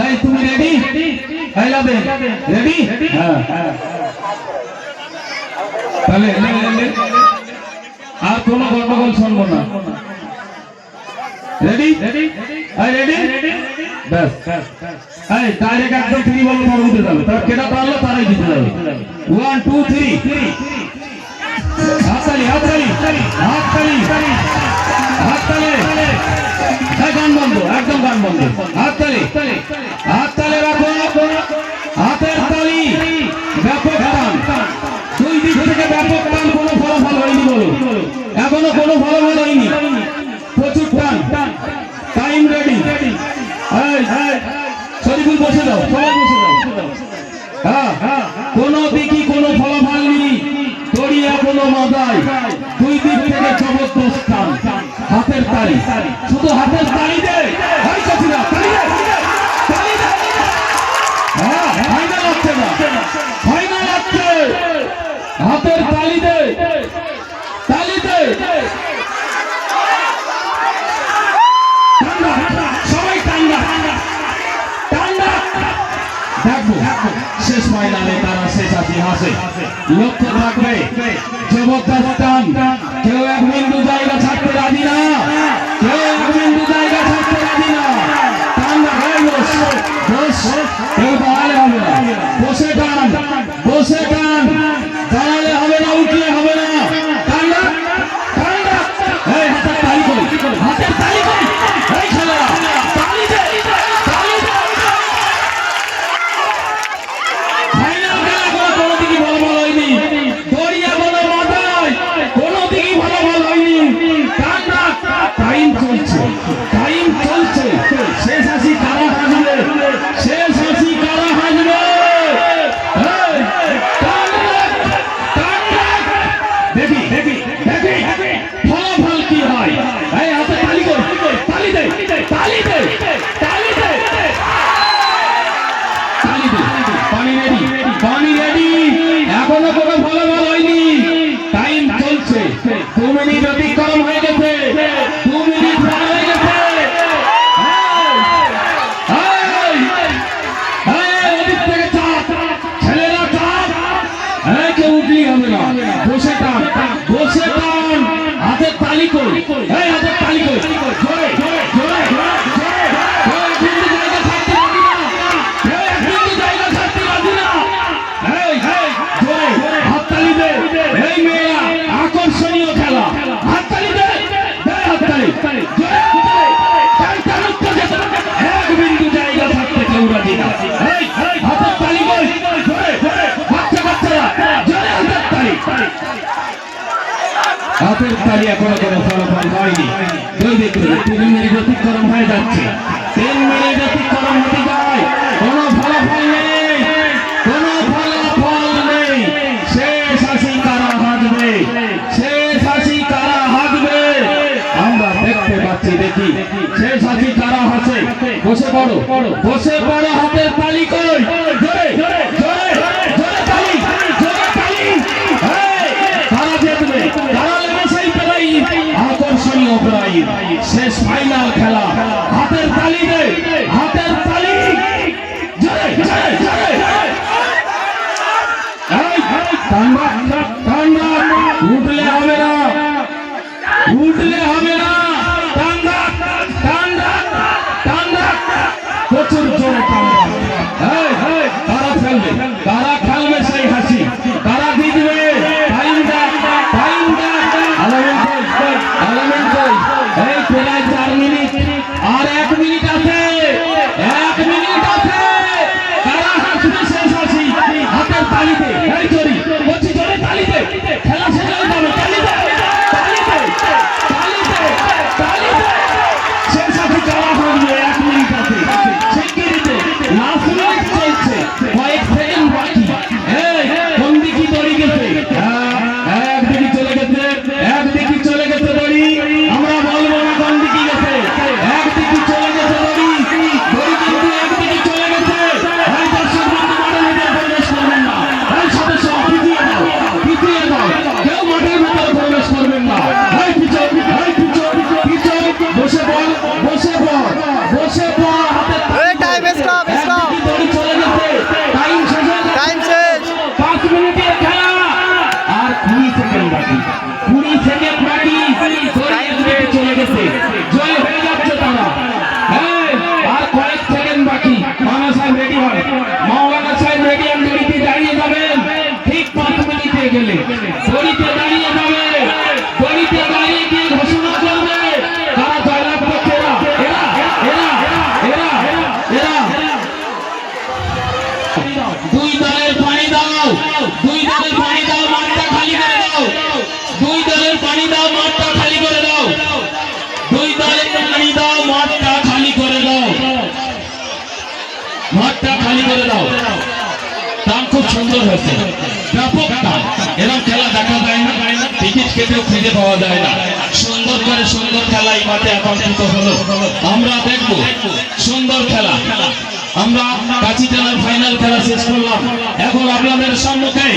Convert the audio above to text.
এই তুমি রেডি? এই লাবে রেডি? হ্যাঁ তাহলে আর কোনো গন্ডগোল শুনবো না। রেডি? এই রেডি? ব্যাস এই ডাইরেক্ট একদম 3 বল মার দিতে যাবে। তার কেটা পারলো তারাই জিতে যাবে। 1 2 3 হাততালি হাততালি হাততালি হাততালি। এই গান বন্ধ, একদম গান বন্ধ। হাততালি হাততালি রাখো। হাতের তালি ব্যাপক টান, দুই দিক থেকে ব্যাপক টান। কোনো ফলাফল হয়নি বলো, এখনো কোনো ফলাফল হয়নি। প্রচুর টান। Time ready? শরীফুল বসে দাও, সবাই বসে দাও। হ্যাঁ কোনো দিকই কোনো ফলাফল নেই, দড়িয়া কোনো মাথায়, দুই দিক থেকে জবরদস্ত টান। হাতের তালি, শুধু হাতের তালি দে। হয় করছি না, তালি দে, তালি দে। হ্যাঁ ফাইনাল হচ্ছে না, ফাইনাল হচ্ছে। হাতের তালি দে, তালি দে। সবাই টান্ডা টান্ডা। দেখো শেষ ফাইনালে তারা শেষ হাসে। লক্ষ্য থাকবে জবরদস্ত টান। কেউ এক বিন্দু জায়গা ছাড়তে রাজি না, কেউ এক বিন্দু জায়গা ছাড়তে রাজি না। টান্ডা হয়ে বস, কেউ দাঁড়ালে হবে না। বসে টান, বসে টান। দাঁড়ালে হবে না, উঠলে হবে না। টান্ডা টান্ডা। এই হাতের তালি কই, হাতের তালি কই। এই খেলোয়াড় তালি দে, তালি দে। ফাইনাল খেলা কোনো দিকই ফলাফল হয়নি, দড়িয়া কোনো মাথায় কোনো দিকই ফলাফল হয়নি। টান্ডা। টাইম চলছে, টাইম চলছে। শেষ হাসি কারা হাসবে, শেষ হাসি কারা হাসবে। দেখি দেখি দেখি ফলাফল কি হয়। এই হাতে তালি কই, তালি দে, তালি দে, তালি দে, তালি দে। পানি রেডি, পানি রেডি। এখনো কোনো ফলাফল হয়নি, টাইম চলছে। 2 মিনিট অতিক্রম হয়ে গেছে, 2 মিনিট পার হয়ে গেছে। ওদিক থেকে চাপ, ছেলেরা চাপ। কেউ উঠলেই হবে না, বসে টান, বসে টান। হাতের তালি কই, এই হাতের তালি কই। জোরে জোরে জোরে জোরে। কেউ এক বিন্দু জায়গা ছাড়তে রাজি না, কেউ এক বিন্দু জায়গা ছাড়তে রাজি না। এই জোরে হাততালি দে। এই মেয়েরা আকর্ষণীয় খেলা, হাততালি দে, দে হাততালি। জোরে হাততালি। টানটান উত্তেজিত, এক বিন্দু জায়গা ছাড়তে কেউ রাজি না। এই হাতের তালি কই, জোরে জোরে। বাচ্চারা জোরে হাতের তালি। হাতের তালি এখনো কোনো ফলাফল হয়নি। 3 মিনিট অতিক্রম হয়ে যাচ্ছে, 3 মিনিট অতিক্রম হতে যায়। কোনো ফলাফল নেই, কোনো ফলাফল নেই। শেষ হাসি কারা হাসবে, শেষ হাসি কারা হাসবে আমরা দেখতে পাচ্ছি। দেখি শেষ হাসি কারা হাসে। বসে পড়ো, বসে পড়ো। হাতের তালি কই, জোরে জোরে জোরে তালি, জোরে তালি। কারা জিতবে, কারা লেবে সেই প্রাইজ, আকর্ষণীয় প্রাইজ। শেষ ফাইনাল খেলা। হাতের তালি দে, হাতের তালি। জোরে জোরে জোরে। টান্ডা টান্ডা। উঠলে হবে না, উঠলে হবে না। টান্ডা টান্ডা টান্ডা। প্রচুর জোরে টান্ডা। কারা খেলবে, কারা খেলবে সেই হাসি, কারা জিতবে। টাইম দা, টাইম দা। আলামিন কই, এই প্রায় 4 মিনিট আর 1 মিনিট আছে, 1 মিনিট আছে। কারা হাসবে শেষ হাসি, হাতের তালিতে। এই জোরে বলছি, জোরে খালি করে দাও। টান খুব সুন্দর হয়েছে, ব্যাপক টান। এরকম খেলা দেখা যায় না, টিকিট কেটেও খুঁজে পাওয়া যায় না। সুন্দর করে সুন্দর খেলা এই মাঠে একত্রিত হলো, আমরা দেখব সুন্দর খেলা। আমরা কাঁচি টানার ফাইনাল খেলা শেষ করলাম, এখন আপনাদের সম্মুখে